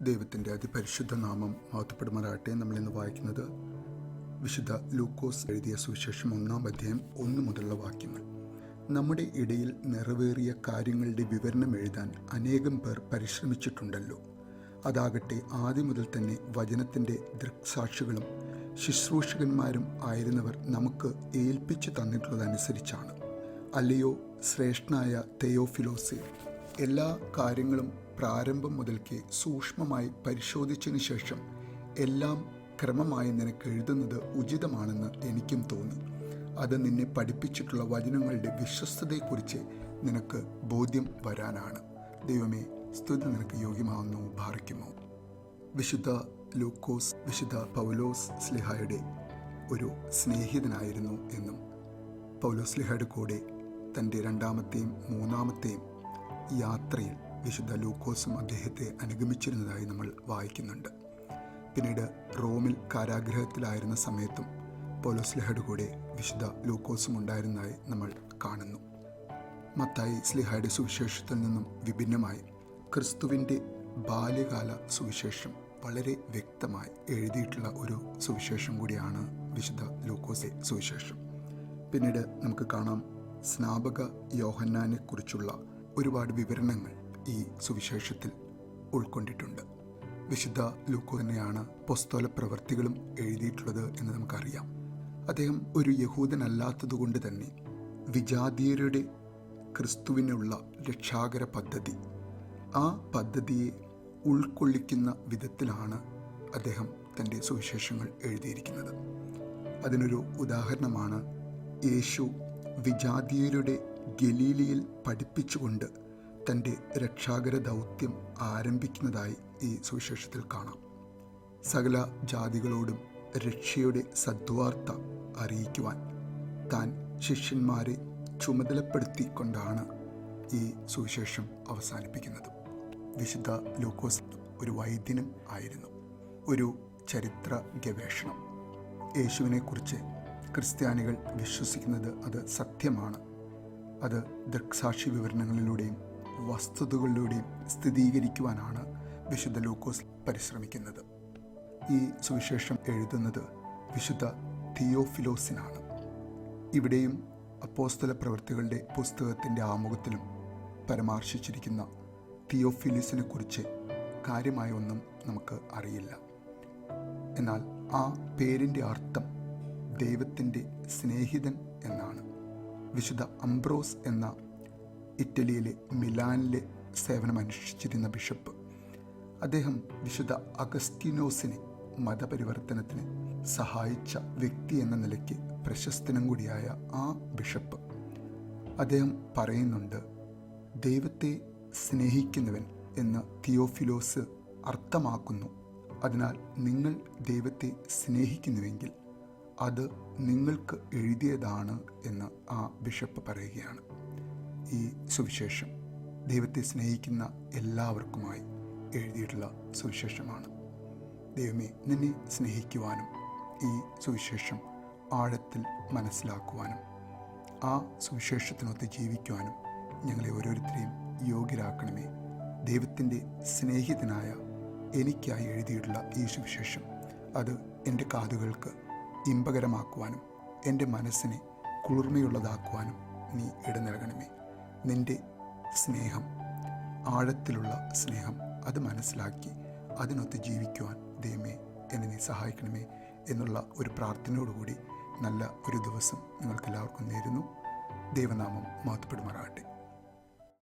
ദൈവത്തിൻ്റെ അതിപരിശുദ്ധ നാമം മഹത്വപ്പെടുമാറാകട്ടെ. നമ്മളിന്ന് വായിക്കുന്നത് വിശുദ്ധ ലൂക്കോസ് എഴുതിയ സുവിശേഷം 1-ാം അധ്യായം 1 മുതലുള്ള വാക്യങ്ങൾ. നമ്മുടെ ഇടയിൽ നിറവേറിയ കാര്യങ്ങളുടെ വിവരണം എഴുതാൻ അനേകം പേർ പരിശ്രമിച്ചിട്ടുണ്ടല്ലോ. അതാകട്ടെ ആദ്യം മുതൽ തന്നെ വചനത്തിൻ്റെ ദൃക്സാക്ഷികളും ശുശ്രൂഷകന്മാരും ആയിരുന്നവർ നമുക്ക് ഏൽപ്പിച്ചു തന്നിട്ടുള്ളതനുസരിച്ചാണ്. അല്ലയോ ശ്രേഷ്ഠനായ തെയോഫിലോസേ, എല്ലാ കാര്യങ്ങളും പ്രാരംഭം മുതൽക്കേ സൂക്ഷ്മമായി പരിശോധിച്ചതിന് ശേഷം എല്ലാം ക്രമമായി നിനക്ക് എഴുതുന്നത് ഉചിതമാണെന്ന് എനിക്കും തോന്നി. അത് നിന്നെ പഠിപ്പിച്ചിട്ടുള്ള വചനങ്ങളുടെ വിശ്വസ്തതയെക്കുറിച്ച് നിനക്ക് ബോധ്യം വരാനാണ്. ദൈവമേ, സ്തുതി നിനക്ക് യോഗ്യമാവുന്നു. ഭാരിക്കുമോ. വിശുദ്ധ ലൂക്കോസ് വിശുദ്ധ പൗലോസ് സ്ലിഹായുടെ ഒരു സ്നേഹിതനായിരുന്നു എന്നും പൗലോസ് സ്ലിഹായുടെ കൂടെ തൻ്റെ 2-ാമത്തെയും 3-ാമത്തെയും യാത്രയിൽ വിശുദ്ധ ലൂക്കോസും അദ്ദേഹത്തെ അനുഗമിച്ചിരുന്നതായി നമ്മൾ വായിക്കുന്നുണ്ട്. പിന്നീട് റോമിൽ കാരാഗ്രഹത്തിലായിരുന്ന സമയത്തും പൗലോസ് സ്ലിഹയുടെ കൂടെ വിശുദ്ധ ലൂക്കോസും ഉണ്ടായിരുന്നതായി നമ്മൾ കാണുന്നു. മത്തായി സ്ലിഹായുടെ സുവിശേഷത്തിൽ നിന്നും വിഭിന്നമായി ക്രിസ്തുവിൻ്റെ ബാല്യകാല സുവിശേഷം വളരെ വ്യക്തമായി എഴുതിയിട്ടുള്ള ഒരു സുവിശേഷം കൂടിയാണ് വിശുദ്ധ ലൂക്കോസിലെ സുവിശേഷം. പിന്നീട് നമുക്ക് കാണാം, സ്നാപക യോഹന്നാനെക്കുറിച്ചുള്ള ഒരുപാട് വിവരണങ്ങൾ ഈ സുവിശേഷത്തിൽ ഉൾക്കൊണ്ടിട്ടുണ്ട്. വിശുദ്ധ ലൂക്കോ തന്നെയാണ് അപ്പോസ്തല പ്രവർത്തികളും എഴുതിയിട്ടുള്ളത് എന്ന് നമുക്കറിയാം. അദ്ദേഹം ഒരു യഹൂദനല്ലാത്തതുകൊണ്ട് തന്നെ വിജാതീയരുടെ ക്രിസ്തുവിനുള്ള രക്ഷാകര പദ്ധതി, ആ പദ്ധതിയെ ഉൾക്കൊള്ളിക്കുന്ന വിധത്തിലാണ് അദ്ദേഹം തൻ്റെ സുവിശേഷങ്ങൾ എഴുതിയിരിക്കുന്നത്. അതിനൊരു ഉദാഹരണമാണ് യേശു വിജാതീയരുടെ ഗലീലയിൽ പഠിപ്പിച്ചുകൊണ്ട് തൻ്റെ രക്ഷാകര ദൗത്യം ആരംഭിക്കുന്നതായി ഈ സുവിശേഷത്തിൽ കാണാം. സകല ജാതികളോടും രക്ഷയുടെ സദ്വാർത്ത അറിയിക്കുവാൻ താൻ ശിഷ്യന്മാരെ ചുമതലപ്പെടുത്തിക്കൊണ്ടാണ് ഈ സുവിശേഷം അവസാനിപ്പിക്കുന്നത്. വിശുദ്ധ ലൂക്കോസ് ഒരു വൈദ്യനും ആയിരുന്നു. ഒരു ചരിത്ര ഗവേഷണം, യേശുവിനെക്കുറിച്ച് ക്രിസ്ത്യാനികൾ വിശ്വസിക്കുന്നത് അത് സത്യമാണ്, അത് ദൃക്സാക്ഷി വിവരണങ്ങളിലൂടെയും വസ്തുതകളിലൂടെയും സ്ഥിരീകരിക്കുവാനാണ് വിശുദ്ധ ലൂക്കോസ് പരിശ്രമിക്കുന്നത്. ഈ സുവിശേഷം എഴുതുന്നത് വിശുദ്ധ തിയോഫിലോസിനാണ്. ഇവിടെയും അപ്പോസ്തല പ്രവൃത്തികളുടെ പുസ്തകത്തിൻ്റെ ആമുഖത്തിലും പരാമർശിച്ചിരിക്കുന്ന തിയോഫിലിസിനെ കുറിച്ച് കാര്യമായ ഒന്നും നമുക്ക് അറിയില്ല. എന്നാൽ ആ പേരിൻ്റെ അർത്ഥം ദൈവത്തിൻ്റെ സ്നേഹിതൻ എന്നാണ്. വിശുദ്ധ അംബ്രോസ് എന്ന ഇറ്റലിയിലെ മിലാനിലെ സേവനമനുഷ്ഠിച്ചിരുന്ന ബിഷപ്പ്, അദ്ദേഹം വിശുദ്ധ അഗസ്റ്റിനോസിനെ മതപരിവർത്തനത്തിന് സഹായിച്ച വ്യക്തി എന്ന നിലയ്ക്ക് പ്രശസ്തനും കൂടിയായ ആ ബിഷപ്പ്, അദ്ദേഹം പറയുന്നുണ്ട്, ദൈവത്തെ സ്നേഹിക്കുന്നവൻ എന്ന് തിയോഫിലോസ് അർത്ഥമാക്കുന്നു. അതിനാൽ നിങ്ങൾ ദൈവത്തെ സ്നേഹിക്കുന്നുവെങ്കിൽ അത് നിങ്ങൾക്ക് എഴുതിയതാണ് എന്ന് ആ ബിഷപ്പ് പറയുകയാണ്. ഈ സുവിശേഷം ദൈവത്തെ സ്നേഹിക്കുന്ന എല്ലാവർക്കുമായി എഴുതിയിട്ടുള്ള സുവിശേഷമാണ്. ദൈവമേ, നിന്നെ സ്നേഹിക്കുവാനും ഈ സുവിശേഷം ആഴത്തിൽ മനസ്സിലാക്കുവാനും ആ സുവിശേഷത്തിനൊത്ത് ജീവിക്കുവാനും ഞങ്ങളെ ഓരോരുത്തരെയും യോഗ്യരാക്കണമേ. ദൈവത്തിൻ്റെ സ്നേഹിതനായ എനിക്കായി എഴുതിയിട്ടുള്ള ഈ സുവിശേഷം അത് എൻ്റെ കാതുകൾക്ക് ഇമ്പകരമാക്കുവാനും എൻ്റെ മനസ്സിനെ കുളിർമയുള്ളതാക്കുവാനും നീ ഇട നൽകണമേ. നിൻ്റെ സ്നേഹം, ആഴത്തിലുള്ള സ്നേഹം, അത് മനസ്സിലാക്കി അതിനൊത്ത് ജീവിക്കുവാൻ ദൈവമേ എന്നെ നീ സഹായിക്കണമേ എന്നുള്ള ഒരു പ്രാർത്ഥനയോടുകൂടി നല്ല ഒരു ദിവസം നിങ്ങൾക്കെല്ലാവർക്കും നേരുന്നു. ദൈവനാമം മഹത്വപ്പെടുമാറാകട്ടെ.